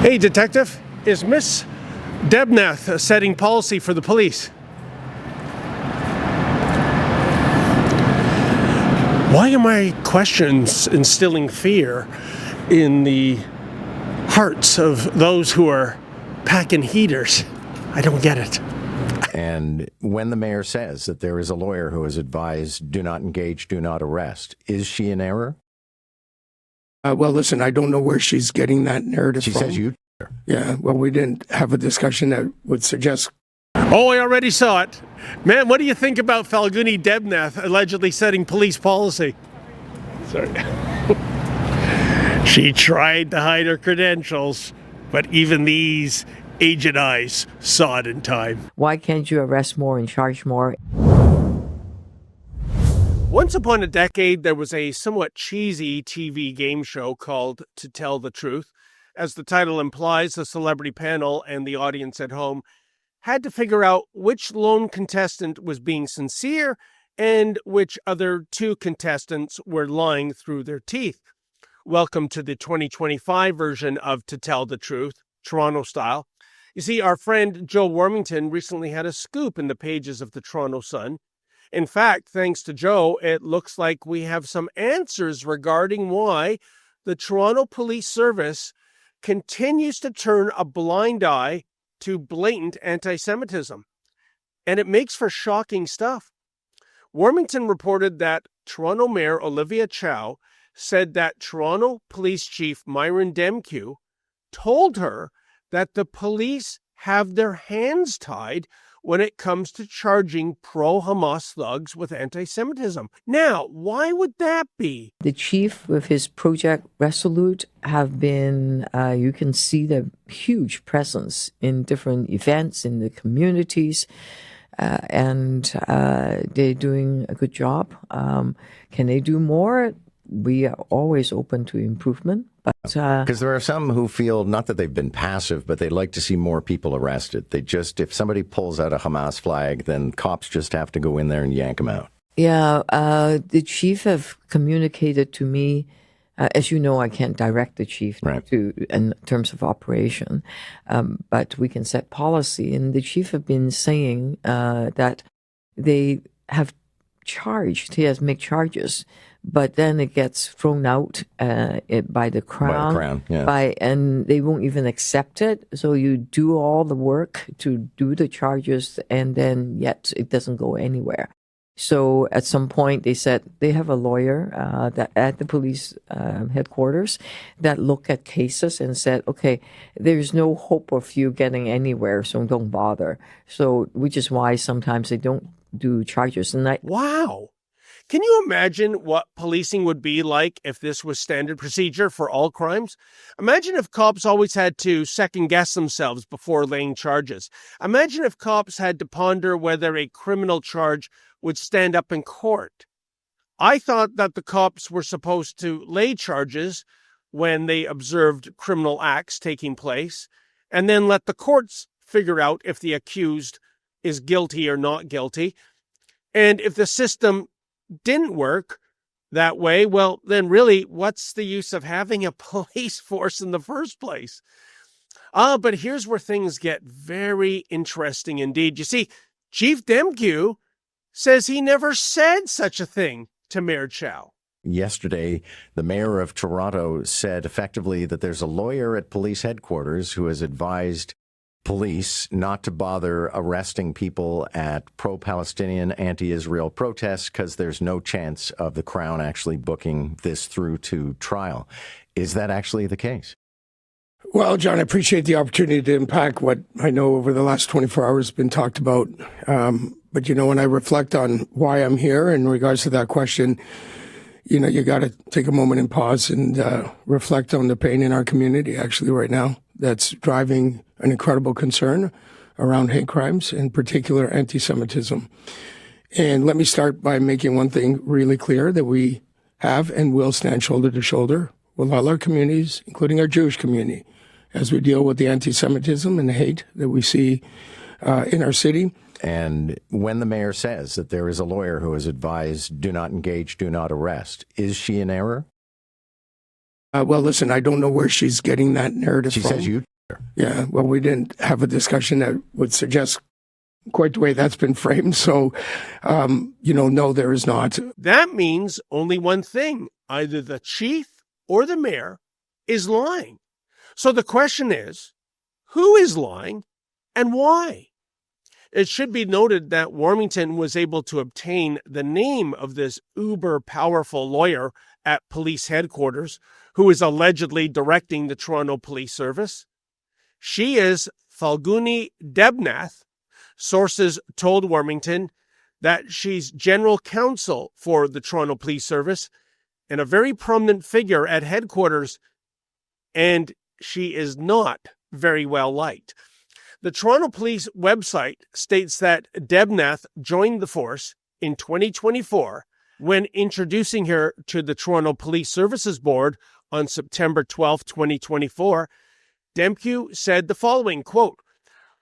Hey, detective, is Miss Debnath setting policy for the police? Why are my questions instilling fear in the hearts of those who are packing heaters? I don't get it. And when the mayor says that there is a lawyer who has advised, do not engage, do not arrest, is she in error? Well, listen, I don't know where she's getting that narrative She from. says you. Yeah, well, we didn't have a discussion that would suggest. Oh, I already saw it. Man, what do you think about Falguni Debnath allegedly setting police policy? Sorry. She tried to hide her credentials, but even these aged eyes saw it in time. Why can't you arrest more and charge more? Once upon a decade, there was a somewhat cheesy TV game show called To Tell the Truth. As the title implies, the celebrity panel and the audience at home had to figure out which lone contestant was being sincere and which other two contestants were lying through their teeth. Welcome to the 2025 version of To Tell the Truth, Toronto style. You see, our friend Joe Warmington recently had a scoop in the pages of the Toronto Sun. In fact, thanks to Joe, it looks like we have some answers regarding why the Toronto Police Service continues to turn a blind eye to blatant anti-Semitism. And it makes for shocking stuff. Warmington reported that Toronto Mayor Olivia Chow said that Toronto Police Chief Myron Demkew told her that the police have their hands tied when it comes to charging pro-Hamas thugs with anti-Semitism. Now, why would that be? The chief with his Project Resolute have been, you can see the huge presence in different events in the communities, and they're doing a good job. Can they do more? We are always open to improvement. Because there are some who feel not that they've been passive, but they'd like to see more people arrested. They just, if somebody pulls out a Hamas flag, then cops just have to go in there and yank them out. Yeah, the chief have communicated to me. As you know, I can't direct the chief in terms of operation, but we can set policy. And the chief have been saying that they have charged. He has made charges, but then it gets thrown out by the Crown. And they won't even accept it. So you do all the work to do the charges, and then yet it doesn't go anywhere. So at some point they said they have a lawyer that at the police headquarters that look at cases and said, okay, there's no hope of you getting anywhere, so don't bother. So which is why sometimes they don't do charges. And Wow. Can you imagine what policing would be like if this was standard procedure for all crimes? Imagine if cops always had to second-guess themselves before laying charges. Imagine if cops had to ponder whether a criminal charge would stand up in court. I thought that the cops were supposed to lay charges when they observed criminal acts taking place, and then let the courts figure out if the accused is guilty or not guilty. And if the system didn't work that way, well, then really, what's the use of having a police force in the first place? But here's where things get very interesting indeed. You see, Chief Demkew says he never said such a thing to Mayor Chow. Yesterday, the mayor of Toronto said effectively that there's a lawyer at police headquarters who has advised police not to bother arresting people at pro-Palestinian, anti-Israel protests because there's no chance of the Crown actually booking this through to trial. Is that actually the case? Well, John, I appreciate the opportunity to unpack what I know over the last 24 hours has been talked about. But, when I reflect on why I'm here in regards to that question, you got to take a moment and pause and reflect on the pain in our community actually right now that's driving an incredible concern around hate crimes, in particular anti-Semitism. And let me start by making one thing really clear, that we have and will stand shoulder to shoulder with all our communities, including our Jewish community, as we deal with the anti-Semitism and the hate that we see in our city. And when the mayor says that there is a lawyer who has advised, do not engage, do not arrest, is she in error? Well, listen, I don't know where she's getting that narrative She from. says you. Yeah, well, we didn't have a discussion that would suggest quite the way that's been framed. So, no, there is not. That means only one thing. Either the chief or the mayor is lying. So the question is, who is lying and why? It should be noted that Warmington was able to obtain the name of this uber-powerful lawyer at police headquarters who is allegedly directing the Toronto Police Service. She is Falguni Debnath. Sources told Warmington that she's general counsel for the Toronto Police Service and a very prominent figure at headquarters, and she is not very well liked. The Toronto Police website states that Debnath joined the force in 2024 when introducing her to the Toronto Police Services Board on September 12, 2024. Demkew said the following, quote,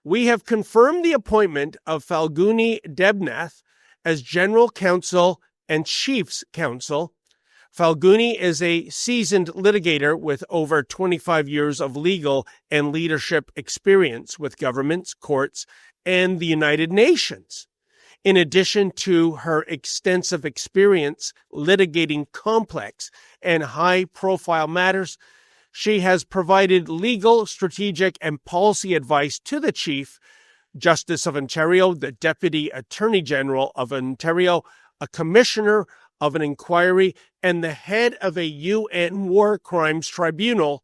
"We have confirmed the appointment of Falguni Debnath as General Counsel and Chief's Counsel. Falguni is a seasoned litigator with over 25 years of legal and leadership experience with governments, courts, and the United Nations. In addition to her extensive experience litigating complex and high-profile matters, she has provided legal, strategic, and policy advice to the Chief Justice of Ontario, the Deputy Attorney General of Ontario, a Commissioner of an inquiry, and the head of a UN War Crimes Tribunal.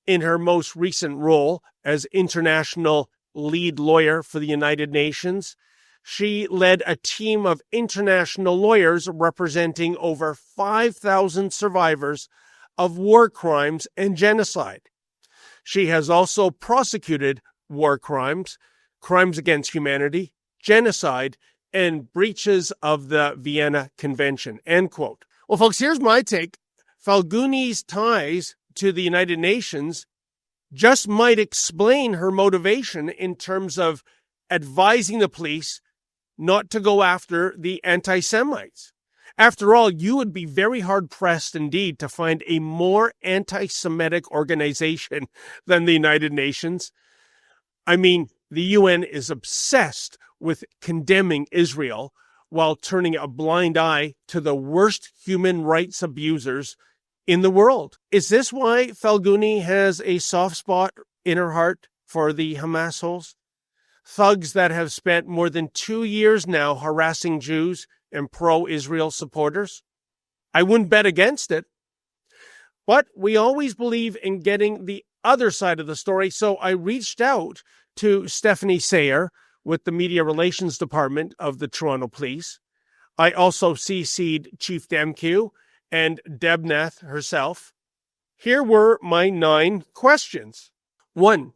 In her most recent role as international lead lawyer for the United Nations, she led a team of international lawyers representing over 5,000 survivors of war crimes and genocide. She has also prosecuted war crimes, crimes against humanity, genocide, and breaches of the Vienna Convention," end quote. Well, folks, here's my take. Falguni's ties to the United Nations just might explain her motivation in terms of advising the police not to go after the anti-Semites. After all, you would be very hard-pressed indeed to find a more anti-Semitic organization than the United Nations. I mean, the UN is obsessed with condemning Israel while turning a blind eye to the worst human rights abusers in the world. Is this why Falguni has a soft spot in her heart for the Hamas holes? Thugs that have spent more than 2 years now harassing Jews and pro-Israel supporters? I wouldn't bet against it. But we always believe in getting the other side of the story, so I reached out to Stephanie Sayer with the Media Relations Department of the Toronto Police. I also CC'd Chief Demkew and Debnath herself. Here were my 9 questions. 1.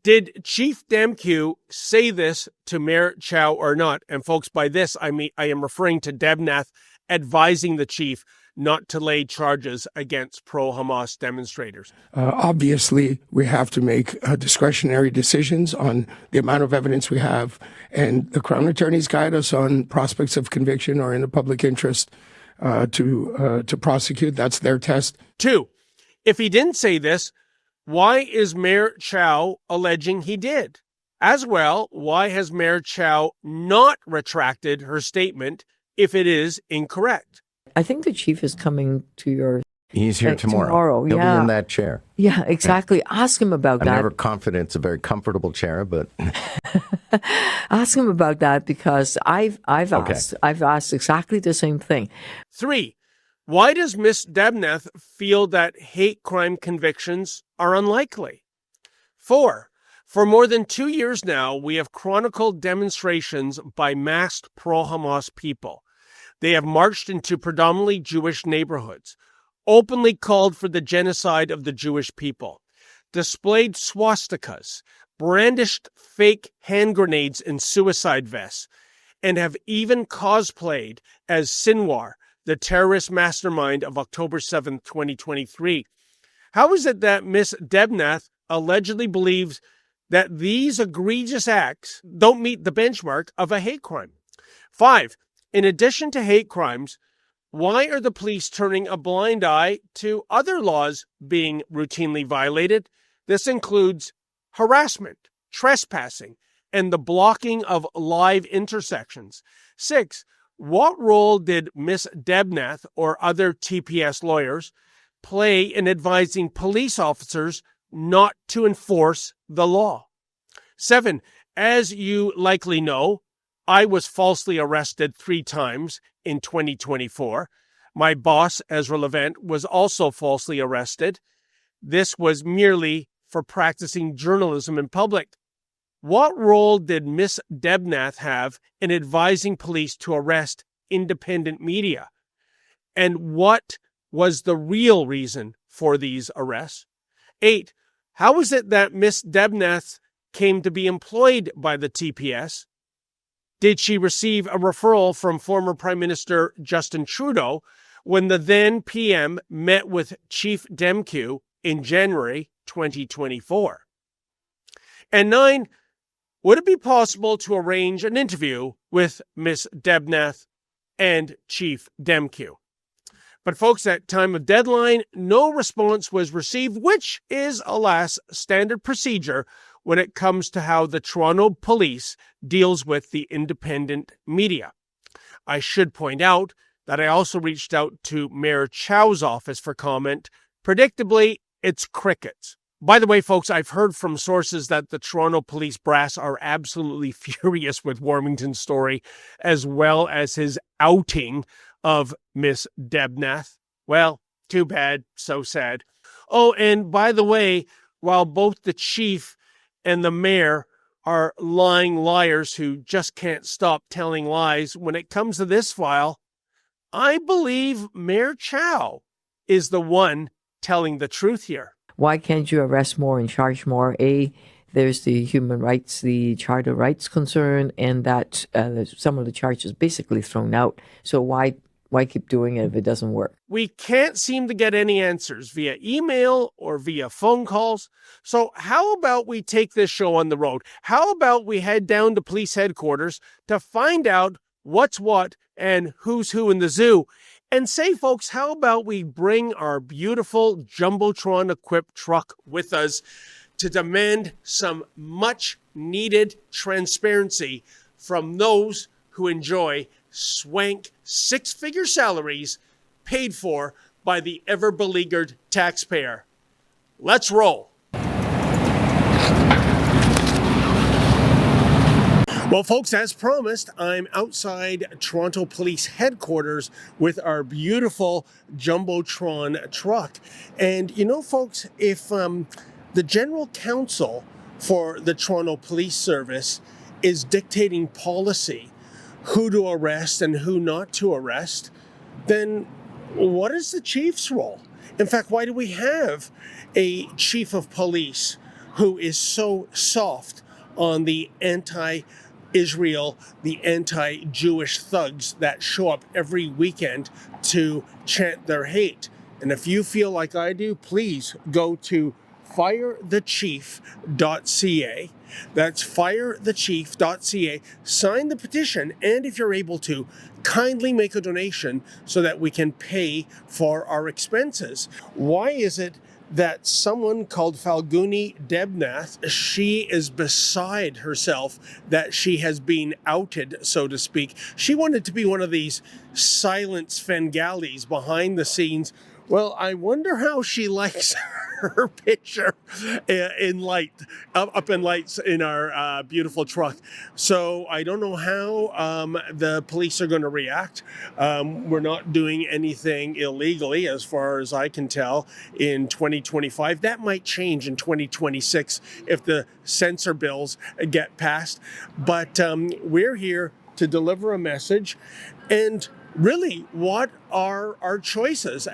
Did Chief Demkew say this to Mayor Chow or not? And folks, by this, I am referring to Debnath advising the chief not to lay charges against pro-Hamas demonstrators. Obviously, we have to make discretionary decisions on the amount of evidence we have, and the Crown Attorneys guide us on prospects of conviction or in the public interest to prosecute. That's their test. 2, if he didn't say this, why is Mayor Chow alleging he did? As well, why has Mayor Chow not retracted her statement if it is incorrect? I think the chief is coming to your... He's here tomorrow. He'll be in that chair. Yeah, exactly. Ask him about that. I'm never confident it's a very comfortable chair, but... Ask him about that, because I've asked exactly the same thing. 3, why does Ms. Debnath feel that hate crime convictions are unlikely? 4, for more than 2 years now, we have chronicled demonstrations by masked pro-Hamas people. They have marched into predominantly Jewish neighborhoods, openly called for the genocide of the Jewish people, displayed swastikas, brandished fake hand grenades and suicide vests, and have even cosplayed as Sinwar, the terrorist mastermind of October 7th, 2023. How is it that Ms. Debnath allegedly believes that these egregious acts don't meet the benchmark of a hate crime? 5, in addition to hate crimes, Why are the police turning a blind eye to other laws being routinely violated? This includes harassment, trespassing, and the blocking of live intersections. 6. What role did Miss Debnath or other TPS lawyers play in advising police officers not to enforce the law? 7. As you likely know, I was falsely arrested 3 times in 2024. My boss, Ezra Levant, was also falsely arrested. This was merely for practicing journalism in public. What role did Miss Debnath have in advising police to arrest independent media? And what was the real reason for these arrests? 8. How is it that Miss Debnath came to be employed by the TPS? Did she receive a referral from former Prime Minister Justin Trudeau when the then PM met with Chief Demkew in January 2024? And 9, would it be possible to arrange an interview with Miss Debnath and Chief Demkew? But folks, at time of deadline, no response was received, which is, alas, standard procedure when it comes to how the Toronto Police deals with the independent media. I should point out that I also reached out to Mayor Chow's office for comment. Predictably, it's crickets. By the way, folks, I've heard from sources that the Toronto Police brass are absolutely furious with Warmington's story, as well as his outing of Miss Debnath. Well, too bad, so sad. Oh, and by the way, while both the chief and the mayor are lying liars who just can't stop telling lies, when it comes to this file, I believe Mayor Chow is the one telling the truth here. Why can't you arrest more and charge more? There's the human rights, the charter rights concern, and that some of the charges basically thrown out. So why keep doing it if it doesn't work? We can't seem to get any answers via email or via phone calls. So how about we take this show on the road? How about we head down to police headquarters to find out what's what and who's who in the zoo? And say, folks, how about we bring our beautiful Jumbotron-equipped truck with us to demand some much-needed transparency from those who enjoy swank 6-figure salaries paid for by the ever-beleaguered taxpayer. Let's roll. Well, folks, as promised, I'm outside Toronto Police Headquarters with our beautiful Jumbotron truck. And you know, folks, if the general counsel for the Toronto Police Service is dictating policy, who to arrest and who not to arrest, then what is the chief's role? In fact, why do we have a chief of police who is so soft on the anti-Israel, the anti-Jewish thugs that show up every weekend to chant their hate? And if you feel like I do, please go to firethechief.ca. That's firethechief.ca. Sign the petition, and if you're able to, kindly make a donation so that we can pay for our expenses. Why is it that someone called Falguni Debnath, she is beside herself that she has been outed, so to speak? She wanted to be one of these silent Svengalis behind the scenes. Well, I wonder how she likes her picture in light, up in lights in our beautiful truck. So I don't know how the police are going to react. We're not doing anything illegally, as far as I can tell, in 2025. That might change in 2026 if the censor bills get passed. But we're here to deliver a message. And really, what are our choices?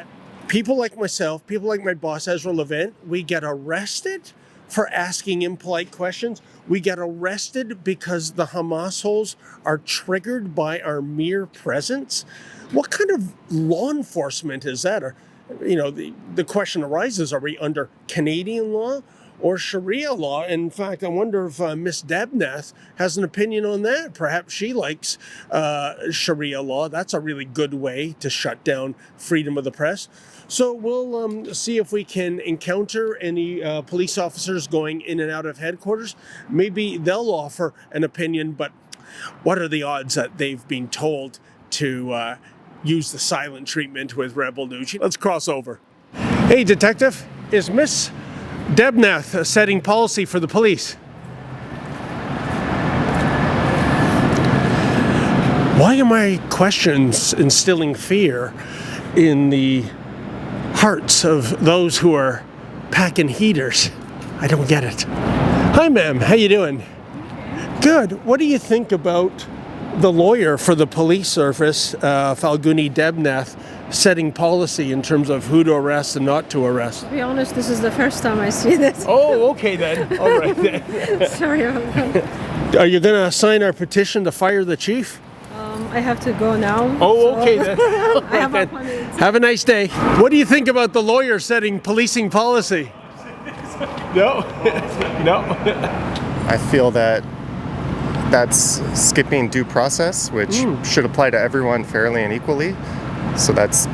People like myself, people like my boss, Ezra Levant, we get arrested for asking impolite questions. We get arrested because the Hamas holes are triggered by our mere presence. What kind of law enforcement is that? Or, you know, the question arises, are we under Canadian law or Sharia law. In fact, I wonder if Miss Debnath has an opinion on that. Perhaps she likes Sharia law. That's a really good way to shut down freedom of the press. So we'll see if we can encounter any police officers going in and out of headquarters. Maybe they'll offer an opinion, but what are the odds that they've been told to use the silent treatment with Rebel News? Let's cross over. Hey, Detective, is Miss Debnath setting policy for the police? Why are my questions instilling fear in the hearts of those who are packing heaters? I don't get it. Hi, ma'am. How you doing? Good. What do you think about the lawyer for the police service, Falguni Debnath, setting policy in terms of who to arrest and not to arrest? To be honest, this is the first time I see this. Oh, okay then. All right then. Sorry about that. Are you going to sign our petition to fire the chief? I have to go now. Oh, okay then. I have appointments. Have a nice day. What do you think about the lawyer setting policing policy? No. No. I feel that that's skipping due process, which should apply to everyone fairly and equally. So that's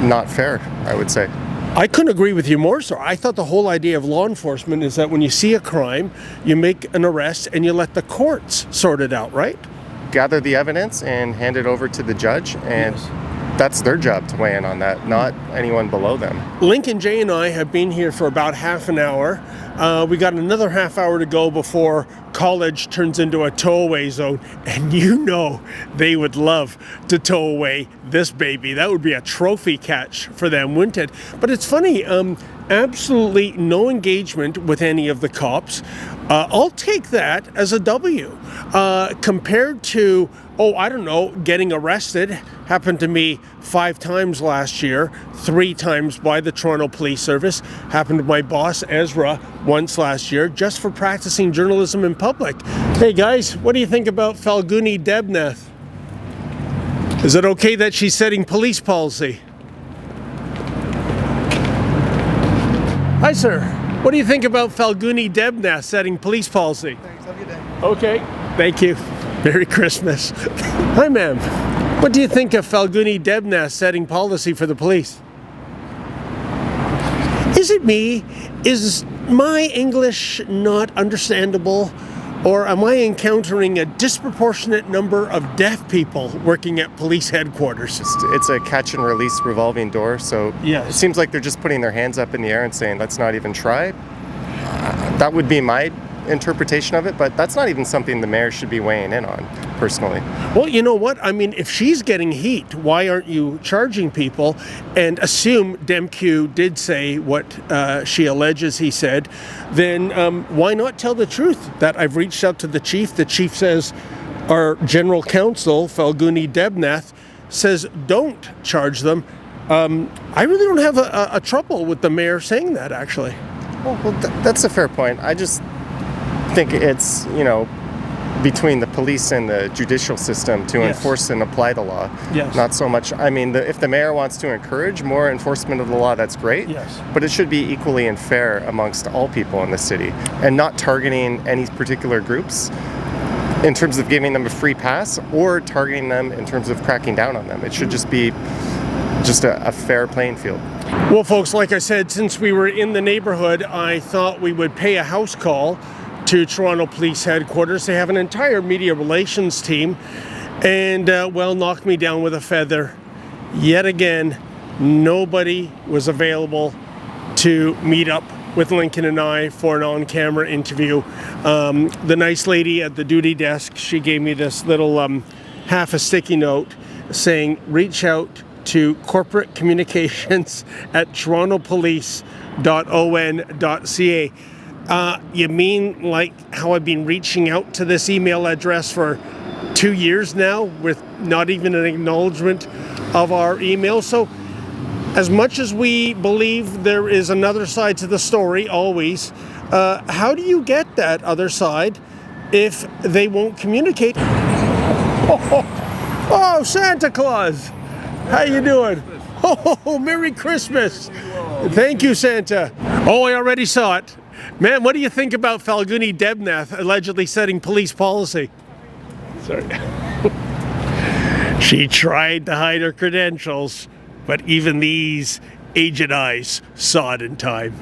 not fair, I would say. I couldn't agree with you more, sir. I thought the whole idea of law enforcement is that when you see a crime, you make an arrest and you let the courts sort it out, right? Gather the evidence and hand it over to the judge, and that's their job to weigh in on that, not anyone below them. Lincoln Jay and I have been here for about half an hour. We got another half hour to go before college turns into a tow-away zone. And you know they would love to tow away this baby. That would be a trophy catch for them, wouldn't it? But it's funny, absolutely no engagement with any of the cops. I'll take that as a W. Compared to, I don't know, getting arrested. Happened to me 5 times last year, 3 times by the Toronto Police Service. Happened to my boss, Ezra, once last year, just for practicing journalism in public. Hey guys, what do you think about Falguni Debnath? Is it okay that she's setting police policy? Hi, sir. What do you think about Falguni Debnath setting police policy? Thanks. Have a good day. Okay. Thank you. Merry Christmas. Hi, ma'am. What do you think of Falguni Debnath setting policy for the police? Is it me? Is my English not understandable? Or am I encountering a disproportionate number of deaf people working at police headquarters? It's a catch and release revolving door, so Yes. it seems like they're just putting their hands up in the air and saying, let's not even try. That would be my interpretation of it, but that's not even something the mayor should be weighing in on, personally. Well, you know what? I mean, if she's getting heat, why aren't you charging people? And assume Demque did say what she alleges he said, then why not tell the truth that I've reached out to the chief? The chief says our general counsel, Falguni Debnath, says don't charge them. I really don't have a trouble with the mayor saying that, actually. Well, that's a fair point. I just think it's, between the police and the judicial system to Yes. enforce and apply the law. Yes. Not so much, if the mayor wants to encourage more enforcement of the law, that's great. Yes. But it should be equally and fair amongst all people in the city and not targeting any particular groups in terms of giving them a free pass or targeting them in terms of cracking down on them. It should just be a fair playing field. Well, folks, like I said, since we were in the neighborhood, I thought we would pay a house call to Toronto Police Headquarters. They have an entire media relations team and, knocked me down with a feather. Yet again, nobody was available to meet up with Lincoln and I for an on-camera interview. The nice lady at the duty desk, she gave me this little half a sticky note saying, reach out to corporate communications at torontopolice.on.ca. You mean like how I've been reaching out to this email address for 2 years now with not even an acknowledgement of our email? So as much as we believe there is another side to the story, always, how do you get that other side if they won't communicate? Oh, Santa Claus! How you doing? Oh, Merry Christmas! Thank you, Santa. Oh, I already saw it. Man, what do you think about Falguni Debnath allegedly setting police policy? Sorry. She tried to hide her credentials, but even these aged eyes saw it in time.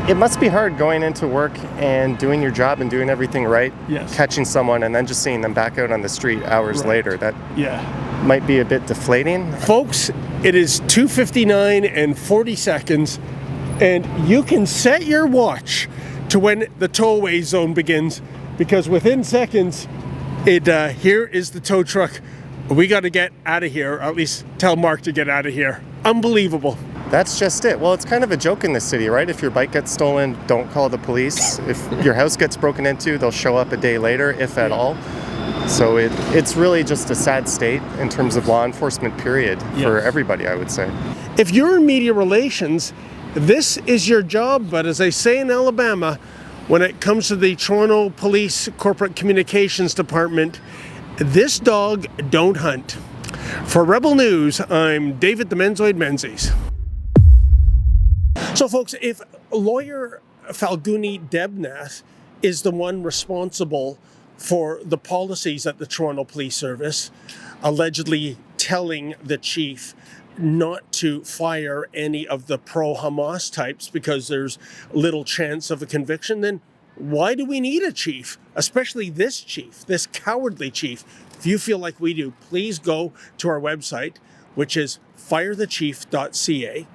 It must be hard going into work and doing your job and doing everything right, Yes. catching someone and then just seeing them back out on the street hours later. That Yeah. might be a bit deflating. Folks, it is 2:59 and 40 seconds, and you can set your watch to when the tow-away zone begins, because within seconds, here is the tow truck. We got to get out of here, or at least tell Mark to get out of here. Unbelievable. That's just it. Well, it's kind of a joke in this city, right? If your bike gets stolen, don't call the police. If your house gets broken into, they'll show up a day later, if at all. So it's really just a sad state in terms of law enforcement, period, for everybody, I would say. If you're in media relations, this is your job, but as they say in Alabama, when it comes to the Toronto Police Corporate Communications Department, this dog don't hunt. For Rebel News, I'm David the Menzoid Menzies. So folks, if lawyer Falguni Debnath is the one responsible for the policies at the Toronto Police Service, allegedly telling the chief not to fire any of the pro-Hamas types because there's little chance of a conviction, then why do we need a chief? Especially this chief, this cowardly chief. If you feel like we do, please go to our website, which is firethechief.ca.